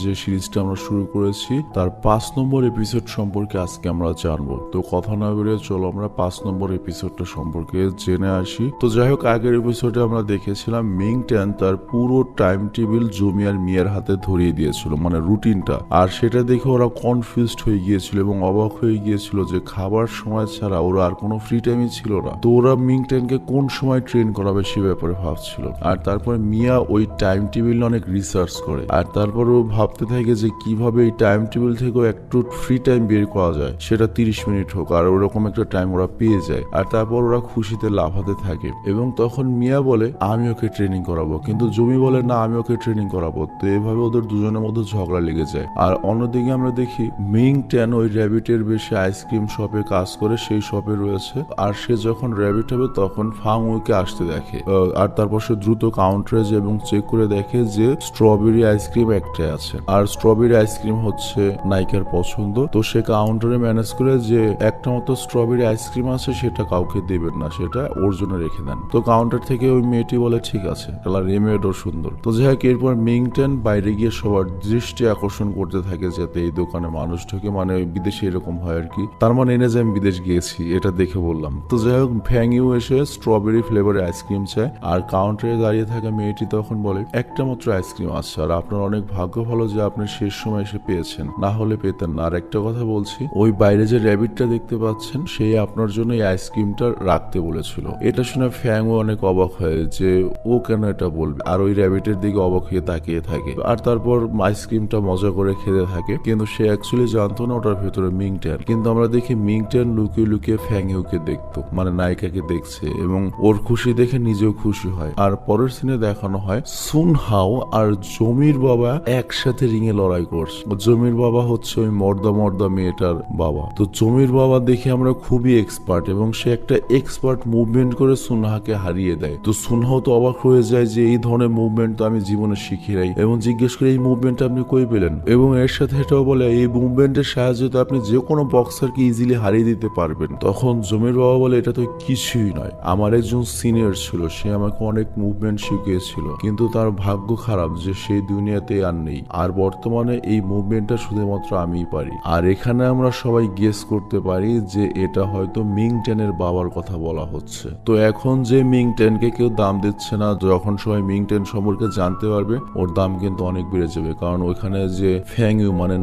যে সিরিজটা আমরা শুরু করেছি তার 5 নম্বর এপিসোড সম্পর্কে আজকে আমরা জানবো। তো কথা না বেরিয়ে চলো আমরা 5 নম্বর এপিসোডটা সম্পর্কে জেনে আসি। তো যাই হোক, আগের এপিসোডে আমরা দেখেছিলাম মিং ট্যান তার পুরো টাইম টেবিল জমি আর মিয়ার হাতে ধরিয়ে দিয়েছিল, মানে রুটিনটা। আর সেটা দেখে ওরা কনফিউজড হয়ে গিয়েছিল এবং অবাক হয়ে গিয়েছিল যে খাবার সময় ছাড়া ওরা আর কোনো ফ্রি টাইমই ছিল না। তো ওরা মিং ট্যানকে কোন সময় ট্রেন করাবে সে ব্যাপারে ভাবছিল। আর তারপরে মিয়া ওই টাইম টেবিল অনেক রিসার্চ করে, আর তারপর ও ভাবতে থাকে যে কিভাবে এই টাইম টেবিল থেকেও একটু ফ্রি টাইম বের করা যায়, সেটা 30 মিনিট হোক। আর ওরকম একটা টাইম ওরা পেয়ে যায়, আর তারপর ওরা খুশিতে লাফাতে থাকে। এবং তখন মিয়া বলে আমি ওকে ট্রেনিং করাবো, কিন্তু জমি বলে না আমি ওকে ট্রেনিং করাবো। তো এভাবে ওদের দুজনের মধ্যে ঝগড়া লেগে যায়। আর অন্যদিকে আমরা দেখি মিং ট্যান ওই র্যাবিটের বেশি আইসক্রিম শপে কাজ করে, সেই শপে রয়েছে। আর সে যখন র্যাবিট হবে তখন ফাং ওকে আসতে দেখে, আর তারপর সে দ্রুত কাউন্টারে যায় এবং চেক করে দেখে যে স্ট্রবেরি আইসক্রিম একটাই আছে, আর স্ট্রবেরি আইসক্রিম হচ্ছে নায়িকার পছন্দ। তো সে কাউন্টারে ম্যানেজ করে যে একটা মতো স্ট্রবেরি আইসক্রিম আছে সেটা কাউকে দেবেন না, সেটা ওর জন্য রেখে দেন। তো কাউন্টার থেকে ওই মেয়েটি বলে ঠিক আছে, কালার রেমেডও সুন্দর। তো যাই হোক, এরপর মিং ট্যান বাইরে গিয়ে সবার দৃষ্টি আকর্ষণ করতে থাকে যাতে এই দোকানে মানুষ ঢোকে, মানে বিদেশে এরকম হয় আর কি। তার মানে এনে যে আমি বিদেশ গিয়েছি এটা দেখে বললাম। তো যাই হোক, ফ্যাং ইউ এসে স্ট্রবেরি ফ্লেভারের আইসক্রিম চায়, আর কাউন্টারে দাঁড়িয়ে থাকা মেয়েটি তখন বলে একটা মাত্র আইসক্রিম আছে, আর আপনার অনেক ভাগ্য ভালো যে আপনি শেষ সময় এসে পেয়েছেন, না হলে পেতেন না। আর একটা কথা বলছি, ওই বাইরে যে র্যাবিটটা দেখতে পাচ্ছেন সেই আপনার জন্য এই আইসক্রিমটা রাখতে বলেছিল। এটা শুনে ফ্যাংও অনেক অবাক হয় যে ও কেন এটা বলবে, আর ওই র্যাবিটের দিকে অবাক হয়ে তাকিয়ে থাকে। আর তারপর আইসক্রিমটা মজা করে খেতে থাকে, কিন্তু সে অ্যাকচুয়ালি জানতো না ওটার ভেতরে মিং ট্যান। কিন্তু আমরা দেখি মিং ট্যান লুকিয়ে লুকিয়ে ফ্যাংইউকে দেখতো, মানে নায়িকাকে দেখছে, এবং ওর খুশি দেখে নিজেও খুশি হয়। আর পরের সিনে দেখানো হয় সুন হাও আর জমির বাবা একসাথে রিঙে লড়াই করছে। জমির বাবা হচ্ছে ওই মর্দা মেয়েটার বাবা। তো জমির বাবা দেখে আমরা খুবই এক্সপার্ট, এবং সে একটা এক্সপার্ট মুভমেন্ট করে সুনহাকে হারিয়ে দেয়। তো সুনহাও তো অবাক হয়ে যায় যে এই ধরনের মুভমেন্ট তো আমি জীবনে শিখি নাই, এবং জিজ্ঞেস করে এই মুভমেন্টটা আপনি কই পেলেন। এবং এর সাথে এটাও বলে এই মুভমেন্টের সাহায্যে তো আপনি যে কোনো বক্সারকে ইজিলি হারিয়ে দিতে পারবেন। তখন জমির বাবা বলে এটা তো কিছুই নয়, আমার একজন সিনিয়র ছিল, সে আমাকে অনেক মুভমেন্ট শিখিয়েছিল, কিন্তু তার ভাগ্য খারাপ যে সেই দুনিয়াতে আর নেই, আর বর্তমানে এই মুভমেন্টটা শুধুমাত্র আমিই পারি। আর এখানে আমরা সবাই গেস করতে পারি যে এটা হয়তো মিং ট্যানের বাবার কথা বলা হচ্ছে। তো এখন যে মিং ট্যানকে কেউ দাম দিচ্ছে না, যখন সবাই মিং ট্যান সম্পর্কে জানতে পারবে ওর দাম কিন্তু অনেক বেড়ে যাবে, কারণ ওইখানে যে ফ্যাং ইউ মানে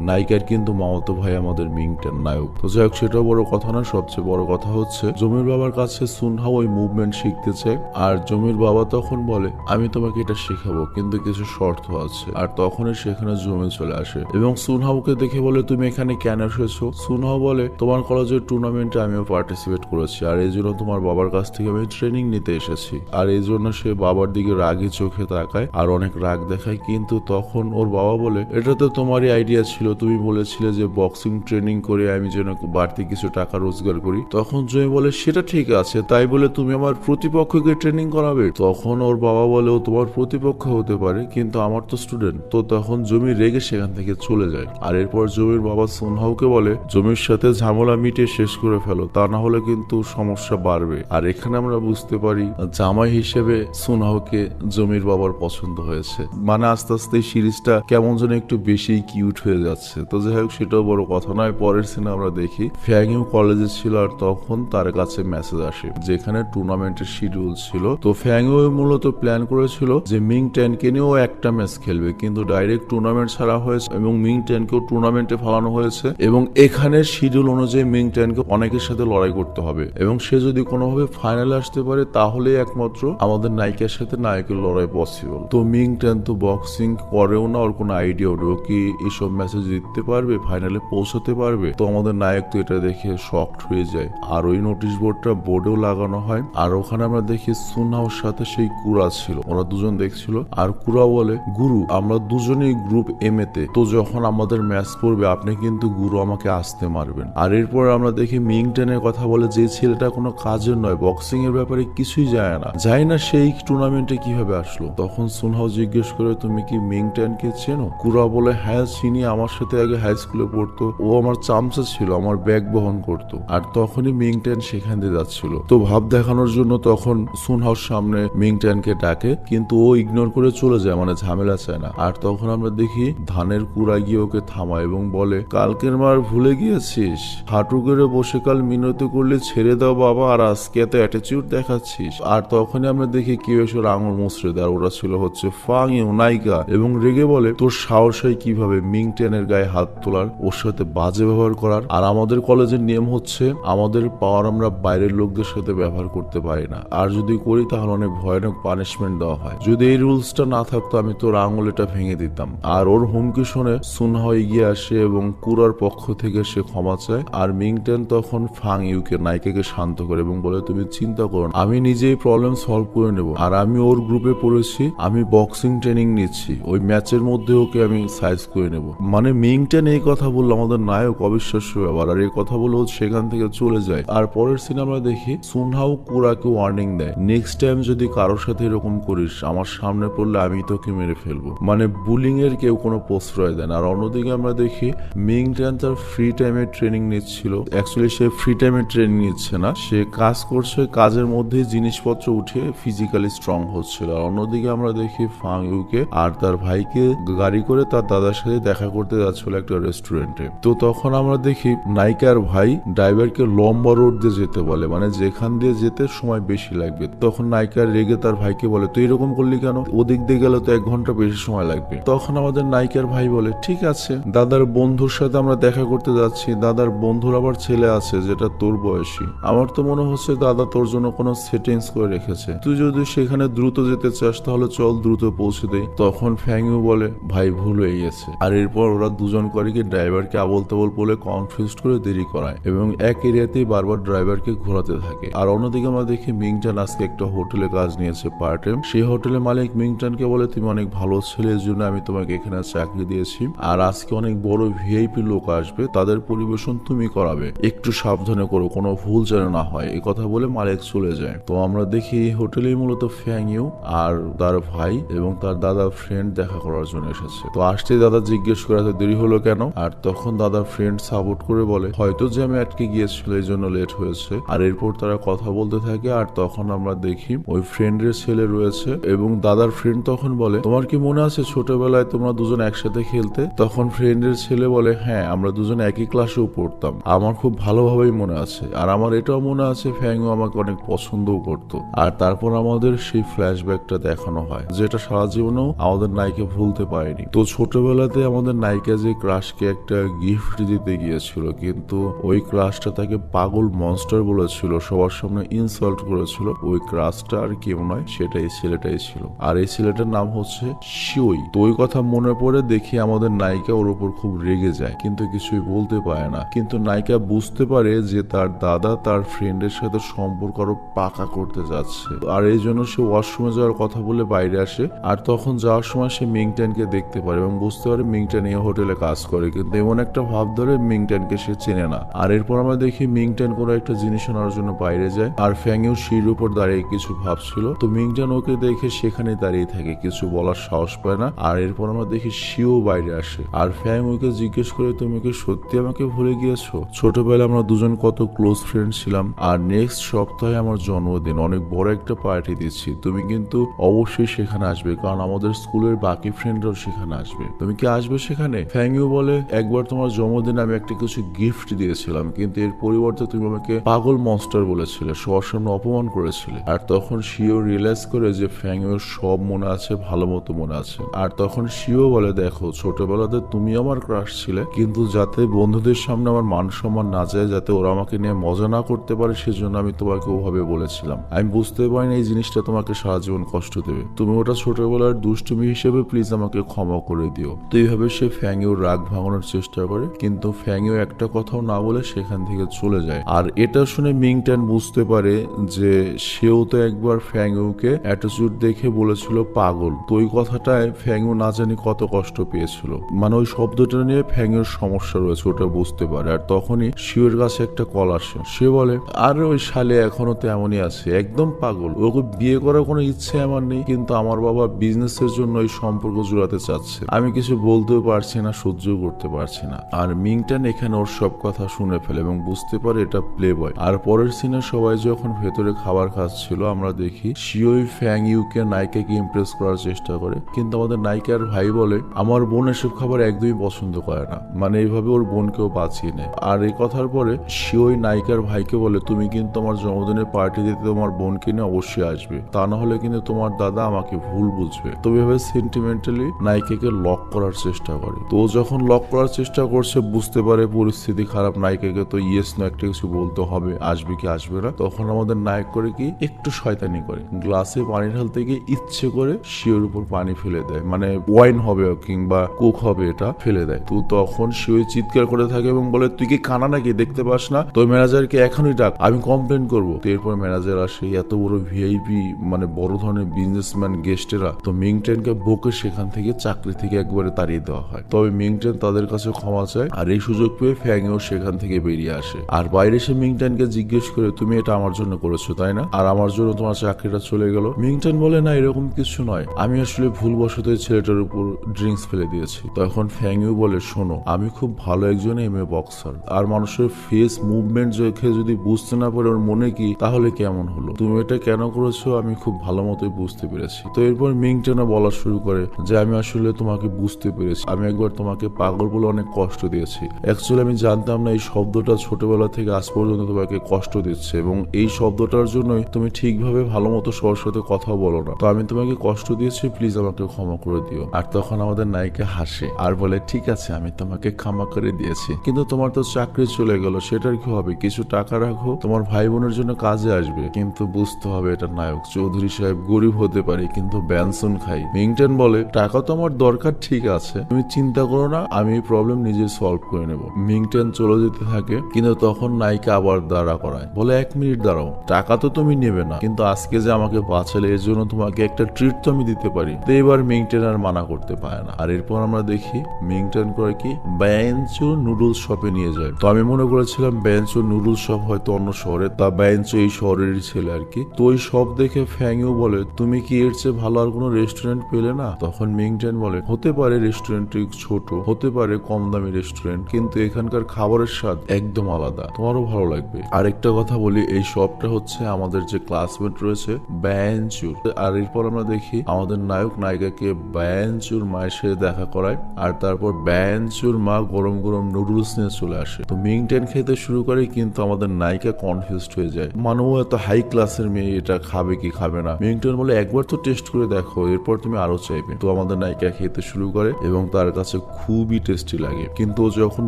নায়িকার কিন্তু মামাতো ভাই আমাদের মিং ট্যান নায়ক। তো যাই হোক, সেটাও বড় কথা না, সবচেয়ে বড় কথা হচ্ছে জমির বাবার কাছে সুনহাও ওই মুভমেন্ট শিখতে চায়। আর জমির বাবা তখন বলে আমি তোমাকে এটা শেখাবো, কিন্তু কিছু শর্ত আছে। আর তখনই সেখানে জমি চলে আসে এবং সুনহাওকে দেখে বলে তুমি এখানে কেন এসেছো। সুনহাও বলে তোমার কলেজের টুর্নামেন্টে আমিও পার্টিসিপেট করেছি, আর এই জন্য তোমার বাবার কাছ থেকে আমি ট্রেনিং নিতে এসেছি। আর এই জন্য সে বাবার দিকে রাগি চোখে তাকায় আর অনেক রাগ দেখায়। কিন্তু তখন ওর বাবা বলে এটা তো তোমারই আইডিয়া ছিল, তুমি বলেছিলে যে বক্সিং ট্রেনিং করে আমি যেন বাড়তি কিছু টাকা রোজগার করি। তখন জমি বলে সেটা ঠিক আছে, তাই বলে তুমি আমার প্রতিপক্ষকে ট্রেনিং করাবে। তখন ওর বাবা বলে ও তোমার প্রতিপক্ষ হতে পারে, কিন্তু আমার তো স্টুডেন্ট। তো তখন জমি রেগে সেখান থেকে চলে যায়। আর এরপর জমির বাবা সুনহাওকে বলে জমির সাথে ঝামেলা মিটিয়ে শেষ করে ফেলো, তা না হলে কিন্তু সমস্যা বাড়বে। আর এখানে আমরা বুঝতে পারি জামাই হিসেবে সুনহাওকে জমির বাবার পছন্দ হয়েছে, মানে আস্তে আস্তে এই সিরিজটা কেমন যেন একটু বেশি কিউট হয়ে যাচ্ছে। তো যাই হোক, সেটাও বড় কথা নয়। পরের সিনে আমরা দেখি ফ্যাংইউ কলেজে ছিল, আর তখন তার কাছে মেসেজ আসে যেখানে টুর্নামেন্টের শিডিউল ছিল। তো ফ্যাংইউ মূলত প্ল্যান করেছিল যে মিং ট্যানকে নিয়েও একটা ম্যাচ খেলবে, কিন্তু ডাইরেক্ট টুর্নামেন্ট ছাড়া হয়েছে এবং মিং ট্যানকেও টুর্নামেন্টে ফেলানো হয়েছে। এবং এখানে শিডিউল অনুযায়ী মিং ট্যানকে অনেকের সাথে লড়াই করতে হবে, এবং সে যদি কোনোভাবে ফাইনালে আসতে পারে তাহলে একমাত্র আমাদের নায়িকার সাথে নায়কের লড়াই পসিবল। তো মিং ট্যান তো বক্সিং করেও না, ওর কোনো আইডিয়াও নেই ও কি এসব ম্যাচে জিততে পারবে, ফাইনালে পৌঁছতে পারবে। তো আমাদের নায়ক তো এটা দেখে শকড হয়ে যায়। আর ওই নোটিশ বোর্ডটা বোর্ডেও লাগানো হয়। আর ওখানে আমরা দেখি সুনহাওর সাথে সেই কুরা ছিল, ওরা দুজন দেখছিল। আর কুরা বলে গুরু আমরা দুজনেই গ্রুপ এম এতে, তো যখন আমাদের ম্যাচ পড়বে আপনি কিন্তু গুরু আমাকে আসতে মারবেন। আর এরপর আমরা দেখি মিং ট্যানের কথা বলে যে ছেলেটা কোনো কাজের নয়, বক্সিং এর ব্যাপারে কিছুই যায় না সেই টুর্নামেন্টে কিভাবে আসলো। তখন সুনহাও জিজ্ঞেস করে তুমি কি মিং ট্যানকে চেনো। কুরা বলে হ্যাঁ চিনি, আমার সাথে আগে হাই স্কুলে পড়তো, ও আমার চামচা ছিল, আমার ব্যাগ বহন করতো। আর তখনই মিং ট্যান সেখান দিয়ে যাচ্ছিল। তো ভাব দেখানোর জন্য তখন সুনহাওর সামনে মিং ট্যানকে ডাকে, কিন্তু ও ইগনোর করে চলে যায়, মানে ঝামেলা চায় না। আর তখন আমরা দেখি ধানের কুড়া গিয়ে ওকে থামায় এবং বলে কালকের মার ভুলে গিয়েছিস, হাঁটু করে বসে কাল মিনতি করলে ছেড়ে দাও বাবা, আর আজকে এত অ্যাটিটিউড দেখাচ্ছিস। আর তখনই আমরা দেখি কেউ এসে আঙুল মুছড়ে দেয়, ওরা ছিল হচ্ছে ফাং ইউ নায়িকা, এবং রেগে বলে তোর সাহস হয় কিভাবে মিংটেনের গায়ে হাত তোলার, ওর সাথে বাজে ব্যবহার করার। আর আমাদের কলেজের নিয়ম হচ্ছে আমাদের পাওয়ার আমরা বাইরের লোকদের সাথে ব্যবহার করতে পারি না, আর যদি করি তাহলে অনেক ভয়ানক পানিশমেন্ট দেওয়া হয়। যদি এই রুলসটা না থাকতো আমি তোর আঙুল এটা ভেঙে দিতাম। আর ওর হুমকি শুনে সুনহাও এগিয়ে আসে এবং কুরার পক্ষ থেকে সে ক্ষমা চায়। আর মিংটেন তখন ফাং ইউকে নায়িকাকে শান্ত করে এবং বলে তুমি চিন্তা করো না, আমি নিজেই প্রবলেম সলভ করে নেব। আর আমি ওর গ্রুপে পড়েছি, আমি বক্সিং ট্রেনিং নিচ্ছি, ওই ম্যাচের মধ্যে ওকে আমি সাইজ করে নেব। মানে মিংটেন এই কথা বললো, আমাদের নায়ক অবিশ্বাস্য ব্যাপার। আর এই কথা বলে ও সেখান থেকে চলে যায়। আর পরের সিনে আমরা দেখি সুনহাও কুরাকে ওয়ার্নিং দেয়, নেক্সট টাইম যদি কারোর সাথে এরকম করিস আমার সামনে পড়লে আমি তোকে মেরে ফেলবো। মানে বুলিং এর কেউ কোনো প্রশ্রয় দেন। আর অন্যদিকে আমরা দেখি মিংটেন তার ফ্রি টাইমে ট্রেনিং নিচ্ছিল। অ্যাকচুয়ালি সে ফ্রি টাইমে ট্রেনিং নিচ্ছে না, সে কাজ করছে, কাজের মধ্যে জিনিসপত্র উঠিয়ে ফিজিক্যালি স্ট্রং হচ্ছিল। আর অন্যদিকে আমরা দেখি ফাং ইউকে আর তার ভাইকে গাড়ি করে তার দাদার সাথে দেখা করতে যাচ্ছিল একটা রেস্টুরেন্টে। তো তখন আমরা দেখি নায়িকার ভাই ড্রাইভারকে লম্বা রোড দিয়ে যেতে বলে, মানে যেখান দিয়ে যেতে সময় বেশি লাগবে। তখন নায়িকার রেগে তার ভাইকে বলে তুই এরকম করলি কেন, ওদিক দিয়ে গেলে তো 1 ঘন্টা বেশি সময় লাগবে। তখন আমাদের নায়িকার ভাই বলে ঠিক আছে, দাদার বন্ধুর সাথে আমরা দেখা করতে যাচ্ছি, দাদার বন্ধুর আবার ছেলে আছে যেটা তোর বয়সী, আমার তো মনে হচ্ছে দাদা তোর জন্য কোনো সেটিংস করে রেখেছে, তুই যদি সেখানে দ্রুত যেতে চাস তাহলে চল দ্রুত পৌঁছে দেই। তখন ফ্যাংইউ বলে ভাই ভুল হয়ে গেছে। আর এরপর ওরা দুজন করে কি ড্রাইভারকে আবল তাবল বলে কনফিউজ করে দেরি করায় এবং এক এরিয়াতেই বারবার ড্রাইভারকে ঘোরাতে থাকে। আর অন্যদিকে আমরা দেখি মিংটেন আজকে একটা হোটেলে কাজ নিয়েছে পার্ট টাইম। সেই হোটেলে মালিক মিংটেনকে বলে তুমি অনেক ভালো ছেলে, এর জন্য আমি তোমাকে এখানে চাকরি দিয়েছি, আর আজকে অনেক বড় ভিআইপি লোক আসবে, তাদের পরিবেশন তুমি করাবে, একটু সাবধানে করো, কোনো ভুল যেন না হয়। এই কথা বলে মালিক চলে যায়। তো আমরা দেখি এই হোটেলেই মূলত ফ্যাংইউ আর তার ভাই এবং তার দাদা ফ্রেন্ড দেখা করার জন্য এসেছে। তো আসতেই দাদা জিজ্ঞেস করে এত দেরি হলো কেন। আর তখন দাদার ফ্রেন্ড সাপোর্ট করে বলে হয়তো জ্যামে আটকে গিয়েছিল এই জন্য লেট হয়েছে। আর এরপর তারা কথা বলতে থাকে। আর তখন আমরা দেখি ওই ফ্রেন্ডের ছেলে রয়েছে এবং দাদার ফ্রেন্ড তখন বলে তোমার কি মনে আছে ছোটবেলায় তোমরা দুজন একসাথে খেলতে? তখন ফ্রেন্ডের ছেলে বলে হ্যাঁ, আমরা দুজন একই ক্লাসেও পড়তাম, আমার খুব ভালোভাবেই মনে আছে, আর আমার এটাও মনে আছে ফ্যাংও আমাকে অনেক পছন্দও করতো। আর তারপর আমাদের সেই ফ্ল্যাশব্যাকটা দেখানো হয় যেটা সারা জীবনেও আমাদের নায়িকা ভুলতে পারেনি। তো ছোটবেলাতে আমাদের নায়িকা যে ক্রাশকে একটা গিফট দিতে গিয়েছিল, কিন্তু ওই ক্রাশটা তাকে পাগল মনস্টার বলেছিল, সবার সামনে ইনসাল্ট করেছিল, ওই ক্রাশটা আর কেউ নয়, সেটা এই ছেলেটাই ছিল। আর এই ছেলেটার নাম হচ্ছে শিওই। তো ওই কথা মনে পড়ে দেখি আমাদের নায়িকা ওর উপর খুব রেগে যায়, কিন্তু কিছুই বলতে পারে না। কিন্তু নায়িকা বুঝতে পারে যে তার দাদা তার ফ্রেন্ডের সাথে সম্পর্ক আরো পাকা করতে যাচ্ছে, আর এই জন্য সে ওয়াশরুমে যাওয়ার কথা বলে বাইরে আসে। আর তখন যাওয়ার সময় সে মিংটেনকে দেখতে পারে এবং বুঝতে পারে মিংটেন এই হোটেলে কাজ করে, কিন্তু এমন একটা ভাব ধরে মিংটেনকে সে চেনে না। আর এরপর আমরা দেখি মিংটেন কোনো একটা জিনিস আনার জন্য বাইরে যায়, আর ফ্যাংইউ সিঁড়ির উপর দাঁড়িয়ে কিছু ভাবছিল। তো মিংটেন ওকে দেখে সেখানে দাঁড়িয়ে থাকে, কিছু বলার সাহস পায় না। আর এরপর আমরা দেখি শিও বাইরে আসে, আর ফ্যাংইউকে জিজ্ঞেস করে তুমি কি সত্যি আমাকে ভুলে গিয়েছো? ছোটবেলায় আমরা দুজন কত ক্লোজ ফ্রেন্ড ছিলাম, আর নেক্সট সপ্তাহে আমার জন্মদিন, অনেক বড় একটা পার্টি দিচ্ছি, তুমি কিন্তু অবশ্যই সেখানে আসবে, কারণ আমাদের স্কুলের বাকি ফ্রেন্ডরাও সেখানে আসবে, তুমি কি আসবে সেখানে? ফ্যাংইউ বলে একবার তোমার জন্মদিনে আমি একটা কিছু গিফট দিয়েছিলাম, কিন্তু এর পরিবর্তে তুমি আমাকে পাগল মনস্টার বলেছিলে, সবার সামনে অপমান করেছিলে। আর তখন শিও রিয়েলাইজ করে যে ফ্যাংইউর সব মনে আছে, ভালো মতো মনে আছে। আর তখন শিও বলে দেখো ছোটবেলাতে তুমি আমার ক্রাশ ছিলে, কিন্তু যাতে বন্ধুদের সামনে আমার মান সম্মান না যায়, যাতে ওরা আমাকে নিয়ে মজা না করতে পারে, সেজন্য আমি তোমাকে ওভাবে বলেছিলাম। আমি বুঝতে পারিনি এই জিনিসটা তোমাকে সারা জীবন কষ্ট দেবে, তুমি ওটা ছোটবেলার দুষ্টুমি হিসেবে প্লিজ আমাকে ক্ষমা করে দিও। তো এইভাবে সে ফ্যাংইউর রাগ ভাঙানোর চেষ্টা করে, কিন্তু ফ্যাংইউ একটা কথাও না বলে সেখান থেকে চলে যায়। আর এটা শুনে মিংটেন বুঝতে পারে যে সেও তো একবার ফ্যাংইউকে অ্যাটিটিউড দেখে বলেছিল পাগল। তো ওই কথাটায় ফ্যাংইউ না জানি কত কষ্ট পেয়েছিল, মানে ওই শব্দটা নিয়ে ফ্যাংইউর সমস্যা রয়েছে ওটা বুঝতে পারে। আর তখনই শিওর কাছে একটা কল আসে, সে বলে আরে ওই শালে এখনো তেমনই আছে, একদম পাগল, ওকে বিয়ে করার কোনো ইচ্ছে আমার নেই, কিন্তু আমার বাবা বিজনেসের জন্য এই সম্পর্ক জোড়াতে চাচ্ছে, আমি কিছু বলতেও পারছি না, সহ্য করতে পারছি না। আর মিংটেন এখানে ওর সব কথা শুনে ফেলে এবং বুঝতে পারে এটা প্লে বয়। আর পরের সিনে সবাই যখন ভেতরে খাবার খাচ্ছিল আমরা দেখি শিওই ফ্যাংইউকে নায়িকাকে ইমপ্রেস করার চেষ্টা করে, কিন্তু কিন্তু আমাদের নায়িকার ভাই বলে আমার বোন এসব খাবার একদমই পছন্দ করে না, মানে এইভাবে ওর বোনকেও বাঁচিয়ে নেয়। আর এই কথার পরে সে ওই নায়িকার ভাইকে বলে তুমি কিন্তু আমার জন্মদিনের পার্টি দিতে তোমার বোনকে নিয়ে অবশ্যই আসবে, তা না হলে কিন্তু তোমার দাদা আমাকে ভুল বুঝবে। তো এভাবে সেন্টিমেন্টালি নায়িকাকে লক করার চেষ্টা করে। তো যখন লক করার চেষ্টা করছে, বুঝতে পারে পরিস্থিতি খারাপ, নায়িকাকে তো ইয়েস না একটা কিছু বলতে হবে, আসবে কি আসবে না। তখন আমাদের নায়ক করে কি একটু শয়তানি করে, গ্লাসে পানি ঢালতে গিয়ে ইচ্ছে করে শিওর উপর পানি ফেলে দেয়, মানে ওয়াইন হবে কিংবা কোক হবে, এটা ফেলে দেয়। তো তখন শিও চিৎকার করে থাকে এবং বলে তুই কি কানা নাকি, দেখতে পাস না, তোর ম্যানেজারকে এখনই ডাক, আমি কমপ্লেন করবো। তো এরপর ম্যানেজার আসে, এত বড় ভিআইপি মানে বড় ধরনের বিজনেসম্যান গেস্টেরা, তো মিংটেনকে বকে সেখান থেকে চাকরি থেকে একবারে তাড়িয়ে দেওয়া হয়। তবে মিংটেন তাদের কাছে ক্ষমা চায়, আর এই সুযোগ পেয়ে ফ্যাংও সেখান থেকে বেরিয়ে আসে। আর বাইরে সে মিংটেনকে জিজ্ঞেস করে তুমি এটা আমার জন্য করেছো তাই না, আর আমার জন্য তোমার চাকরিটা চলে গেল। মিংটেন বলে না, এরকম কিছু নয়, আমি আসলে ভুলবশত ছেলেটার উপর ড্রিঙ্কস ফেলে দিয়েছি। তখন ফ্যাংইউ বলে শোনো, আমি খুব ভালো একজন এমএ বক্সার, আর মানুষের ফেস মুভমেন্ট দেখে যদি বুঝতে না পারে ওর মনে কি, তাহলে কেমন হলো, তুমি এটা কেন করেছো আমি খুব ভালো মতোই বুঝতে পেরেছি। তো এরপর মিংটেনও বলা শুরু করে যে আমি আসলে তোমাকে বুঝতে পেরেছি, আমি একবার তোমাকে পাগল বলে অনেক কষ্ট দিয়েছি। অ্যাকচুয়ালি আমি জানতাম না এই শব্দটা ছোটবেলা থেকে আজ পর্যন্ত তোমাকে কষ্ট দিচ্ছে, এবং এই শব্দটার জন্যই তুমি ঠিকভাবে ভালো মতো সবার সাথে কথা বলো না। তো আমি তোমাকে কষ্ট দিয়েছি, প্লিজ আমাকে ক্ষমা করে দিও। আর তখন আমাদের নায়িকা হাসে আর বলে ঠিক আছে, আমি তোমাকে ক্ষমা করে দিয়েছি, কিন্তু তোমার তো চাকরি চলে গেল, সেটার কি হবে, কিছু টাকা রাখো, তোমার ভাই বোনের জন্য কাজে আসবে। কিন্তু বুঝতে হবে এটা নায়ক চৌধুরী সাহেব, গরিব হতে পারি কিন্তু ব্যানসন খাই। মিংটেন বলে টাকা তো আমার দরকার ঠিক আছে, তুমি চিন্তা করো না, আমি এই প্রবলেম নিজে সলভ করে নেব। মিংটেন চলে যেতে থাকে, কিন্তু তখন নায়িকা আবার দাঁড়া করায়, বলে 1 মিনিট দাঁড়াও, টাকা তো তুমি নেবে না, কিন্তু আজকে যে আমাকে বাঁচালে এর জন্য তোমাকে একটা ট্রিট তো আমি দিতে পারি। তো এবার মিংটেন আর মানা করতে পারে না। আর এরপর আমরা দেখি মিংটেন করে কি ব্যাঞ্চো নুডলস শপে নিয়ে যায়। তো আমি মনে করেছিলাম ব্যাঞ্চো নুডলস শপ হয়তো অন্য শহরে, তা ব্যাঞ্চো এই শহরেরই ছেলে আর কি। তো ওই শপ দেখে ফ্যাংইউ বলে তুমি কি এর চেয়ে ভালো আর কোনো রেস্টুরেন্ট পেলে না। তখন মিংটেন বলে হতে পারে রেস্টুরেন্টটি ছোট, হতে পারে কম দামি রেস্টুরেন্ট, কিন্তু এখানকার খাবারের স্বাদ একদম আলাদা, তোমারও ভালো লাগবে। আরেকটা কথা বলি, এই শপটা হচ্ছে আমাদের যে ক্লাসমেট রয়েছে ব্যাঞ্চুর। আর এরপর আমরা দেখি আমাদের নায়ক নায়িকাকে ব্যাঞ্চুর মায়ের সাথে দেখা করায়, আর তারপর ব্যাঞ্চুর মা গরম গরম নুডলস নিয়ে চলে আসে। তো মিংটেন খেতে শুরু করে, কিন্তু আমাদের নায়িকা কনফিউজড হয়ে যায়, মানব এত হাই ক্লাসের মেয়ে এটা খাবে কি খাবে না। মিংটেন বলে একবার তো টেস্ট করে দেখো, এরপর তুমি আরো চাইবে। তো আমাদের নায়িকা খেতে শুরু করে এবং তার কাছে খুবই টেস্টি লাগে, কিন্তু ও যখন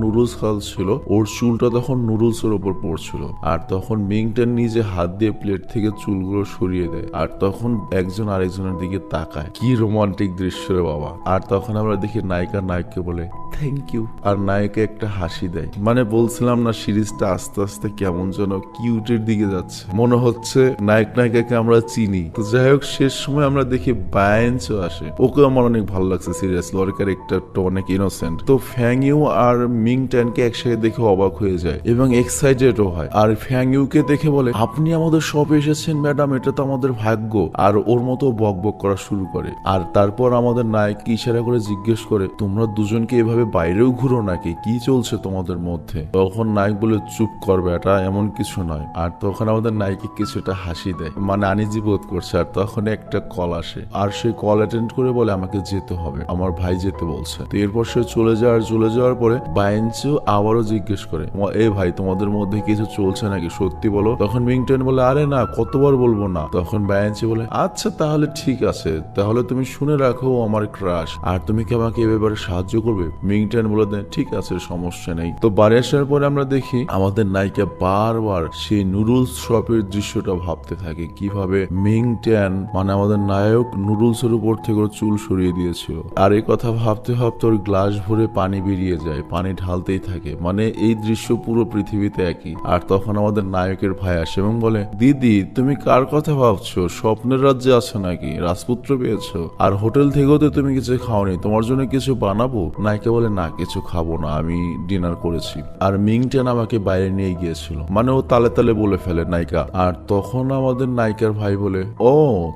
নুডলস খাচ্ছিল ওর চুলটা তখন নুডলস এর উপর পড়ছিল, আর তখন মিংটেন নিজে হাত দিয়ে প্লেট থেকে চুলগুলো সরিয়ে দেয়, আর তখন একজন আরেকজনের দিকে তাকায়, কি রোমান্টিক দৃশ্য রে বাবা। আর তখন আমরা দেখি নায়িকা নায়ককে বলে থ্যাংক ইউ, আর নায়িকা একটা হাসি দেয়। মানে বলছিলাম না সিরিজটা আস্তে আস্তে কেমন যেন কিউটের দিকে যাচ্ছে, মনে হচ্ছে নায়ক নায়িকাকে আমরা চিনি। তো যাই হোক, শেষ সময় আমরা দেখি ব্যাঞ্চও আসে, ওকে আমার অনেক ভালো লাগছে সিরিয়াসলি, ওর ক্যারেক্টারটা অনেক ইনোসেন্ট। তো ফ্যাংইউ আর মিংটেনকে একসাথে দেখে অবাক হয়ে যায় এবং এক্সাইটেডও হয়, আর ফ্যাংইউকে দেখে বলে আপনি আমাদের শপে এসেছেন ম্যাডাম, এটা তো আমাদের ভাগ্য। আর ওর মতো বক বক করা শুরু করে। আর তারপর আমাদের নায়ক ইশারা করে জিজ্ঞেস করে তোমরা দুজনকে এভাবে বাইরেও ঘুরো নাকি, কি চলছে তোমাদের মধ্যে। তখন নায়ক বলে চুপ করবে, এটা এমন কিছু নয়। আর তখন আমাদের নায়িকা কিছুটা হাসি দেয়, মানে আনিজি বোধ করছে। আর তখন একটা কল আসে, আর সেই কল অ্যাটেন্ড করে বলে আমাকে যেতে হবে, আমার ভাই যেতে বলছে। তো এরপর সে চলে যাওয়ার পরে বাইঞ্চু আবারও জিজ্ঞেস করে এ ভাই তোমাদের মধ্যে কিছু চলছে নাকি, সত্যি বলো। তখন মিংটেন বলে আরে না, কতবার বলবো না। তখন বাইঞ্চু বলে আচ্ছা তাহলে ঠিক আছে, তাহলে তুমি শুনে রাখো আমার ক্রাশ, আর তুমি কি আমাকে এ ব্যাপারে সাহায্য করবে। মিংটেন বলে দেয় ঠিক আছে সমস্যা নেই। তো বাড়ি আসার পরে আমরা দেখি আমাদের নায়িকা বারবার সেই নুডলস শপের দৃশ্যটা ভাবতে থাকে, কিভাবে মিংটেন মানে আমাদের নায়ক নুডলস এর উপর থেকে ওর চুল সরিয়ে দিয়েছিল। আর এই কথা ভাবতে ভাবতে ওর গ্লাস ভরে পানি বেরিয়ে যায়, পানি ঢালতেই থাকে, মানে এই দৃশ্য পুরো পৃথিবীতে একই। আর তখন আমাদের নায়কের ভাই আসে এবং বলে দিদি তুমি কার কথা ভাবছো, স্বপ্নের রাজ্যে আছে নাকি, রাজপুত্র পেয়েছো, আর হোটেল থেকেও তো তুমি কিছু খাওনি, তোমার জন্য কিছু বানাবো। নায়িকা বলে বলে না কিছু খাবো না, আমি ডিনার করেছি। আর মিংটেন আমাকে বাইরে নিয়ে গিয়েছিল, মানে ও তালে তালে বলে ফেলে নায়িকা। আর তখন আমাদের নায়িকার ভাই বলে, ও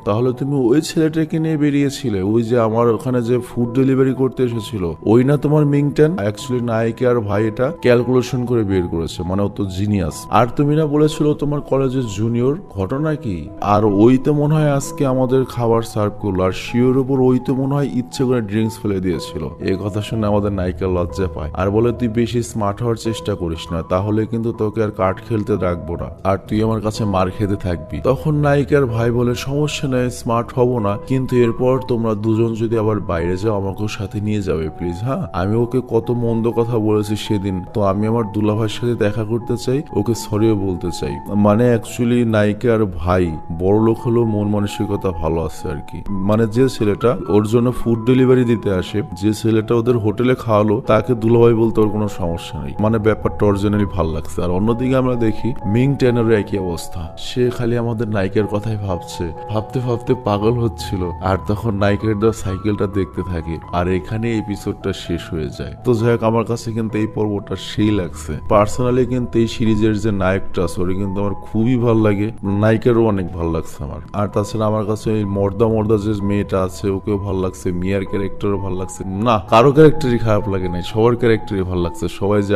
তাহলে তুমি ওই ছেলেটাকে নিয়ে বেরিয়েছিলে, ওই যে আমার ওখানে যে ফুড ডেলিভারি করতে এসেছিল, ওই না তোমার মিংটেন? অ্যাকচুয়ালি নায়িকার ভাই এটা ক্যালকুলেশন করে বের করেছে, মানে ও তো জিনিয়াস। আর তুমি না বলেছিল তোমার কলেজের জুনিয়র, ঘটনা কি? আর ওই তো মনে হয় আজকে আমাদের খাবার সার্ভ করলো, আর শিওর উপর ওই তো মনে হয় ইচ্ছে করে ড্রিঙ্কস ফেলে দিয়েছিল। এই কথা শুনে আমাদের নায়িকা লজ্জা পায় আর বলে, তুই বেশি স্মার্ট হওয়ার চেষ্টা করিস না, তাহলে কিন্তু তোকে আর কার্ড খেলতে রাখবো না, আর তুই আমার কাছে মার খেতে থাকবি। তখন নায়িকার ভাই বলে, সমস্যা নেই, স্মার্ট হব না, কিন্তু এরপর তোমরা দুজন যদি আবার বাইরে যাও আমাকেও সাথে নিয়ে যাবে প্লিজ। হ্যাঁ, আমি ওকে কত মন্দ কথা বলেছি সেদিন, তো আমি আমার দুলাভাইয়ের সাথে দেখা করতে চাই, ওকে সরিও বলতে চাই। মানে অ্যাকচুয়ালি নায়িকার ভাই বড় লোক হলেও মন মানসিকতা ভালো আছে আর কি। মানে যে ছেলেটা ওর জন্য ফুড ডেলিভারি দিতে আসে, যে ছেলেটা ওদের হোটেলে খাওয়ালো, তাকে দুলাভাই বলতে ওর কোনো সমস্যা নেই। মানে ব্যাপারটা অরিজিনালি ভালো লাগছে। আর অন্যদিকে আমরা দেখি মিং টেনেরও একই অবস্থা, সে খালি আমাদের নায়িকার কথাই ভাবছে, ভাবতে ভাবতে পাগল হচ্ছিল। আর তখন নায়িকার দেওয়া সাইকেলটা দেখতে থাকে, আর এখানে এপিসোডটা শেষ হয়ে যায়। তো যাই হোক, আমার কাছে কিন্তু এই পর্বটা সেই লাগছে পার্সোনালি। কিন্তু এই সিরিজের যে নায়কটা সরি কিন্তু আমার খুবই ভালো লাগে, নায়িকারও অনেক ভালো লাগছে আমার। আর তাছাড়া আমার কাছে এই মর্দা যে মেয়েটা আছে ওকেও ভালো লাগছে, মিয়ার ক্যারেক্টারও ভালো লাগছে। না, কারো ক্যারেক্টারই খারাপ লাগে নাই, সবার ক্যারেক্টারই ভালো লাগছে। সবাই যে